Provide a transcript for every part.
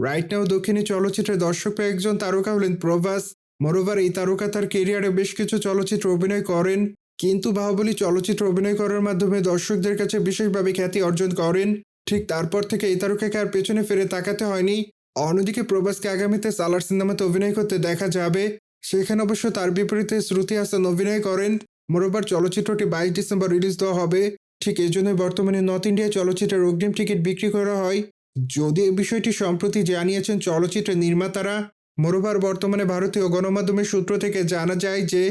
Right now দক্ষিণী চলচ্চিত্রের দর্শক পেয়ে একজন তারকা হলেন প্রভাস। মোরওভার এই তারকা তার কেরিয়ারে বেশ কিছু চলচ্চিত্র অভিনয় করেন, কিন্তু বাহুবলী চলচ্চিত্র অভিনয় করার মাধ্যমে দর্শকদের কাছে বিশেষভাবে খ্যাতি অর্জন করেন। ঠিক তারপর থেকে এই তারকাকে আর পেছনে ফিরে তাকাতে হয়নি। অন্যদিকে প্রভাসকে আগামীতে সালার সিনেমাতে অভিনয় করতে দেখা যাবে। সেখানে অবশ্য তার বিপরীতে শ্রুতি হাসান অভিনয় করেন। মোরওভার চলচ্চিত্রটি 22 ডিসেম্বর রিলিজ দেওয়া হবে। ঠিক এই জন্যই বর্তমানে নর্থ ইন্ডিয়ায় চলচ্চিত্রের অগ্রিম টিকিট বিক্রি করা হয়। যদিও এই বিষয়টি সম্প্রতি জানিয়েছেন চলচ্চিত্রের নির্মাতারা। মোরওভার বর্তমানে ভারতীয় গণমাধ্যমের সূত্র থেকে জানা যায় যে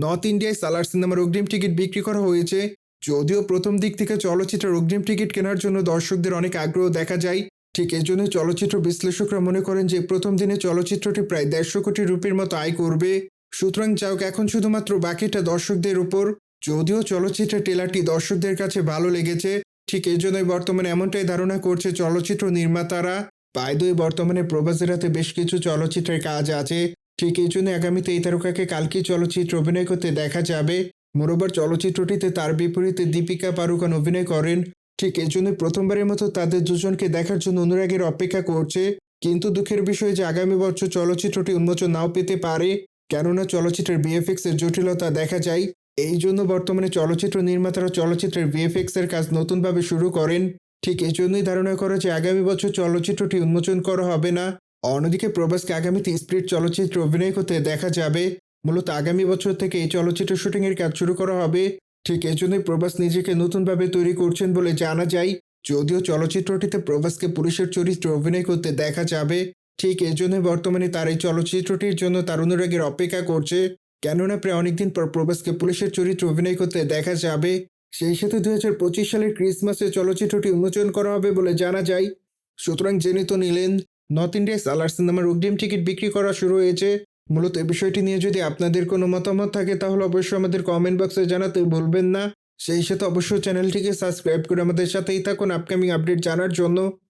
নর্থ ইন্ডিয়ায় সালার সিনেমার অগ্রিম টিকিট বিক্রি করা হয়েছে। যদিও প্রথম দিক থেকে চলচ্চিত্রের অগ্রিম টিকিট কেনার জন্য দর্শকদের অনেক আগ্রহ দেখা যায়। ঠিক এই জন্য চলচ্চিত্র বিশ্লেষকরা মনে করেন যে প্রথম দিনে চলচ্চিত্রটি প্রায় 150 কোটি রুপির মতো আয় করবে। সুতরাং যাওক, এখন শুধুমাত্র বাকিটা দর্শকদের উপর। যদিও চলচ্চিত্রের ট্রেলারটি দর্শকদের কাছে ভালো লেগেছে, ঠিক এই জন্যই বর্তমানে এমনটাই ধারণা করছে চলচ্চিত্র নির্মাতারা। বাই বর্তমানে প্রভাসের হাতে বেশ কিছু চলচ্চিত্রের কাজ আছে। ঠিক এই জন্য আগামীতে এই তারকাকে কালকেই চলচ্চিত্র অভিনয় করতে দেখা যাবে। মোরওভার চলচ্চিত্রটিতে তার বিপরীতে দীপিকা পাড়ুকোন অভিনয় করেন। ঠিক এই জন্য প্রথমবারের মতো তাদের দুজনকে দেখার জন্য অনুরাগীর অপেক্ষা করছে। কিন্তু দুঃখের বিষয় যে আগামী বছর চলচ্চিত্রটি উন্মোচন নাও পেতে পারে, কেননা চলচ্চিত্রের ভিএফএক্স এর জটিলতা দেখা যায়। এই জন্য বর্তমানে চলচ্চিত্র নির্মাতারা চলচ্চিত্রের ভিএফএক্স এর কাজ নতুনভাবে শুরু করেন। ঠিক এই জন্যই ধারণা করা যে আগামী বছর চলচ্চিত্রটি উন্মোচন করা হবে না। অন্যদিকে প্রভাসকে আগামীতে স্পিরিট চলচ্চিত্রে অভিনয় করতে দেখা যাবে। মূলত আগামী বছর থেকে এই চলচ্চিত্র শুটিং এর কাজ শুরু করা হবে। ঠিক এই জন্যই প্রভাস নিজেকে নতুনভাবে তৈরি করছেন বলে জানা যায়। যদিও চলচ্চিত্রটিতে প্রভাসকে পুলিশের চরিত্রে অভিনয় করতে দেখা যাবে। ঠিক এই জন্যই বর্তমানে তার এই চলচ্চিত্রটির জন্য তার অনুরাগীর অপেক্ষা করছে, কেননা প্রায় অনেকদিন পর প্রভাসকে পুলিশের চরিত্রে অভিনয় করতে দেখা যাবে। সেই সাথে 2025 সালের ক্রিসমাসে চলচ্চিত্রটি উন্মোচন করা হবে বলে জানা যায়। সুতরাং জেনে তো নিলেন, নর্থ ইন্ডিয়ায় সালার সিনেমার অগ্রিম টিকিট বিক্রি করা শুরু হয়েছে। মূলত এই বিষয়টি নিয়ে যদি আপনাদের কোনো মতামত থাকে তাহলে অবশ্যই আমাদের কমেন্ট বক্সে জানাতে ভুলবেন না। সেই সাথে অবশ্যই চ্যানেলটিকে সাবস্ক্রাইব করে আমাদের সাথেই থাকুন আপকামিং আপডেট জানার জন্য।